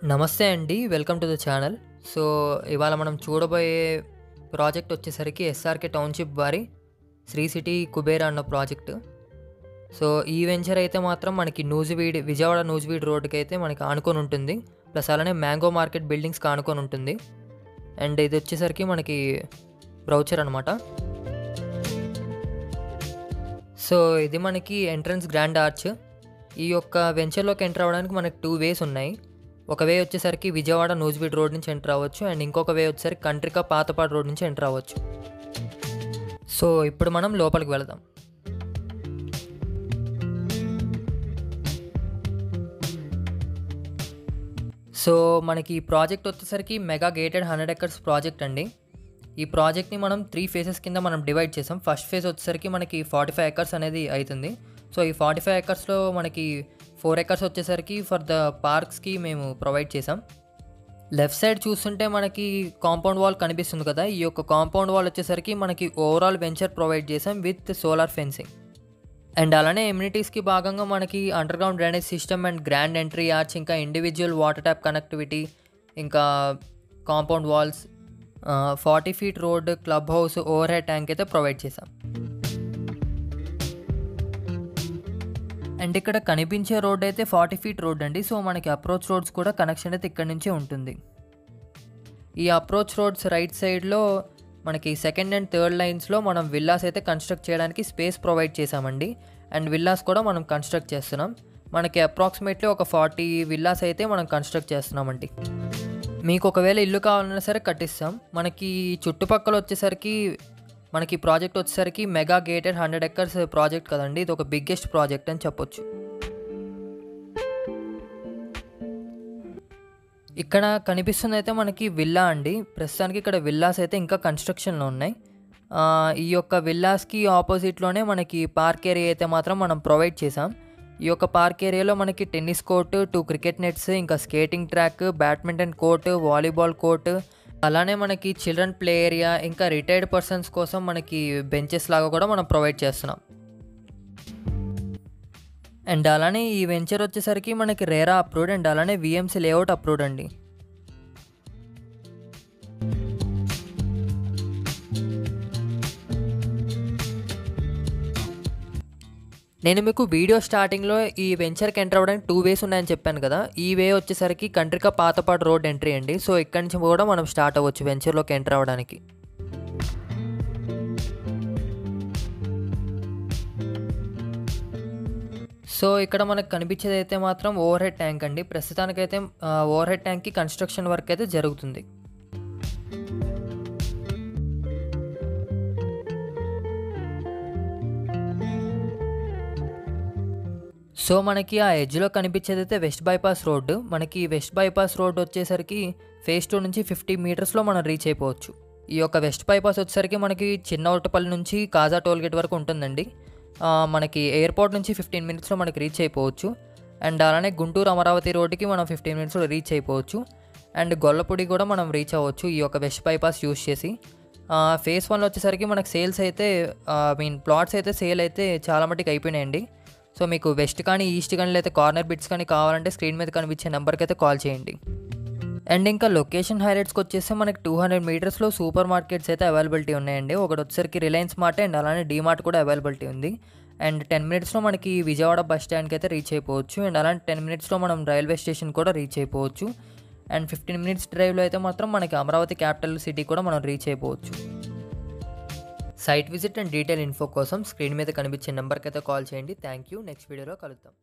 నమస్తే అండి. Welcome to the channel. So, ఇవాళ మనం చూడబోయే ప్రాజెక్ట్ వచ్చేసరికి ఎస్ఆర్‌కే టౌన్‌షిప్ వారి శ్రీ సిటీ కుబేరా అన్న ప్రాజెక్ట్. సో, ఈ వెంచర్ అయితే మాత్రం మనకి విజయవాడ నూజివీడు రోడ్డుకైతే మనకి ఆనుకొని ఉంటుంది. ప్లస్ అలానే మ్యాంగో మార్కెట్ బిల్డింగ్స్‌కి ఆనుకొని ఉంటుంది. అండ్ ఇది వచ్చేసరికి మనకి బ్రౌచర్ అనమాట. సో, ఇది మనకి ఎంట్రన్స్ గ్రాండ్ ఆర్చ్. ఈ యొక్క వెంచర్‌లోకి ఎంటర్ అవ్వడానికి మనకి 2 వేస్ ఉన్నాయి. ఒక వే వచ్చేసరికి విజయవాడ నూజివీడు రోడ్ నుంచి ఎంటర్ అవ్వచ్చు. అండ్ ఇంకొక వే వచ్చేసరికి కంట్రికా పాతపాడు రోడ్ నుంచి ఎంటర్ అవ్వచ్చు. సో, ఇప్పుడు మనం లోపలికి వెళదాం. సో, మనకి ఈ ప్రాజెక్ట్ వచ్చేసరికి మెగా గేటెడ్ 100 ఎకర్స్ ప్రాజెక్ట్ అండి. ఈ ప్రాజెక్ట్ని మనం 3 ఫేజెస్ కింద మనం డివైడ్ చేసాం. ఫస్ట్ ఫేజ్ వచ్చేసరికి మనకి 45 ఎకర్స్ అనేది అవుతుంది. సో, ఈ 45 ఎకర్స్లో మనకి 4 ఎకర్స్ వచ్చేసరికి ఫర్ ద పార్క్స్కి మేము ప్రొవైడ్ చేసాం. లెఫ్ట్ సైడ్ చూస్తుంటే మనకి కాంపౌండ్ వాల్ కనిపిస్తుంది కదా. ఈ యొక్క కాంపౌండ్ వాల్ వచ్చేసరికి మనకి ఓవరాల్ వెంచర్ ప్రొవైడ్ చేసాం విత్ సోలార్ ఫెన్సింగ్. అండ్ అలానే ఎమ్యూనిటీస్కి భాగంగా మనకి underground drainage system and grand entry arch, ఇంకా ఇండివిజువల్ వాటర్ ట్యాప్ కనెక్టివిటీ, ఇంకా compound walls, 40 feet road, club house, overhead tank అయితే ప్రొవైడ్ చేసాం. అండ్ ఇక్కడ కనిపించే రోడ్ అయితే 40 ఫీట్ రోడ్ అండి. సో, మనకి అప్రోచ్ రోడ్స్ కూడా కనెక్షన్ అయితే ఇక్కడ నుంచే ఉంటుంది. ఈ అప్రోచ్ రోడ్స్ రైట్ సైడ్లో మనకి సెకండ్ అండ్ థర్డ్ లైన్స్లో మనం విల్లాస్ అయితే కన్స్ట్రక్ట్ చేయడానికి స్పేస్ ప్రొవైడ్ చేసామండి. అండ్ విల్లాస్ కూడా మనం కన్స్ట్రక్ట్ చేస్తున్నాం. మనకి అప్రాక్సిమేట్లీ ఒక 40 విల్లాస్ అయితే మనం కన్స్ట్రక్ట్ చేస్తున్నామండి. మీకు ఒకవేళ ఇల్లు కావాలన్నా సరే కట్టిస్తాం. మనకి చుట్టుపక్కల వచ్చేసరికి మనకి ప్రాజెక్ట్ వచ్చేసరికి మెగా గేటెడ్ 100 ఎకర్స్ ప్రాజెక్ట్ కదండి. ఇది ఒక బిగ్గెస్ట్ ప్రాజెక్ట్ అని చెప్పొచ్చు. ఇక్కడ కనిపిస్తుంది అయితే మనకి విల్లా అండి. ప్రస్తుతానికి ఇక్కడ విల్లాస్ అయితే ఇంకా కన్స్ట్రక్షన్లో ఉన్నాయి. ఈ యొక్క విల్లాస్కి ఆపోజిట్లోనే మనకి పార్క్ ఏరియా అయితే మాత్రం మనం ప్రొవైడ్ చేసాం. ఈ యొక్క పార్క్ ఏరియాలో మనకి టెన్నిస్ కోర్టు, 2 క్రికెట్ నెట్స్, ఇంకా skating track, badminton court, volleyball court, అలానే మనకి చిల్డ్రన్ ప్లే ఏరియా, ఇంకా రిటైర్డ్ పర్సన్స్ కోసం మనకి బెంచెస్ లాగా కూడా మనం ప్రొవైడ్ చేస్తున్నాం. అండ్ అలానే ఈ వెంచర్ వచ్చేసరికి మనకి రేరా అప్రూవ్డ్ అండ్ అలానే విఎంసీ లేఅవుట్ అప్రూవ్డ్ అండి. నేను మీకు వీడియో స్టార్టింగ్లో ఈ వెంచర్కి ఎంటర్ అవ్వడానికి 2 వేస్ ఉన్నాయని చెప్పాను కదా. ఈ వే వచ్చేసరికి కంట్రికా పాతపాడు రోడ్ ఎంట్రీ అండి. సో, ఇక్కడి నుంచి కూడా మనం స్టార్ట్ అవ్వచ్చు వెంచర్లోకి ఎంటర్ అవ్వడానికి. సో, ఇక్కడ మనకు కనిపించేది అయితే మాత్రం ఓవర్ హెడ్ ట్యాంక్ అండి. ప్రస్తుతానికైతే ఓవర్ హెడ్ ట్యాంక్కి కన్స్ట్రక్షన్ వర్క్ అయితే జరుగుతుంది. సో, మనకి ఆ ఎడ్జ్లో కనిపించేది అయితే వెస్ట్ బైపాస్ రోడ్డు. మనకి వెస్ట్ బైపాస్ రోడ్ వచ్చేసరికి ఫేజ్ 2 నుంచి 50 మీటర్స్లో మనం రీచ్ అయిపోవచ్చు. ఈ యొక్క వెస్ట్ బైపాస్ వచ్చేసరికి మనకి చిన్నవటపల్లి నుంచి కాజా టోల్గేట్ వరకు ఉంటుందండి. మనకి ఎయిర్పోర్ట్ నుంచి 15 మినిట్స్లో మనకి రీచ్ అయిపోవచ్చు. అండ్ అలానే గుంటూరు అమరావతి రోడ్డుకి మనం 15 మినిట్స్లో రీచ్ అయిపోవచ్చు. అండ్ గొల్లపూడి కూడా మనం రీచ్ అవ్వచ్చు ఈ యొక్క వెస్ట్ బైపాస్ యూస్ చేసి. ఫేజ్ 1లో వచ్చేసరికి మనకి సేల్స్ అయితే ప్లాట్స్ అయితే సేల్ అయితే చాలా మటుకు అయిపోయినాయండి. సో, మీకు వెస్ట్ కానీ ఈస్ట్ కానీ లేదా కార్నర్ బిట్స్ కానీ కావాలంటే స్క్రీన్ మీద కనిపించే నెంబర్కి అయితే కాల్ చేయండి. అండ్ ఇంకా లొకేషన్ హైలైట్స్కి వచ్చేస్తే మనకి 200 మీటర్స్లో సూపర్ మార్కెట్స్ అయితే అవైలబిలిటీ ఉన్నాయండి. ఒకటి వచ్చేసరికి రిలయన్స్ మార్ట్ అండ్ అలానే డీమార్ట్ కూడా అవైలబిలిటీ ఉంది. అండ్ 10 మినిట్స్లో మనకి విజయవాడ బస్ స్టాండ్కి అయితే రీచ్ అయిపోవచ్చు. అండ్ అలాంటి 10 మినిట్స్లో మనం రైల్వే స్టేషన్ కూడా రీచ్ అయిపోవచ్చు. అండ్ 15 మినిట్స్ డ్రైవ్లో అయితే మాత్రం మనకి అమరావతి క్యాపిటల్ సిటీ కూడా మనం రీచ్ అయిపోవచ్చు. Site visit and detail info కోసం స్క్రీన్ మీద కనిపించే నెంబర్కి అయితే కాల్ చేయండి. Thank you. నెక్స్ట్ వీడియోలో కలుద్దాం.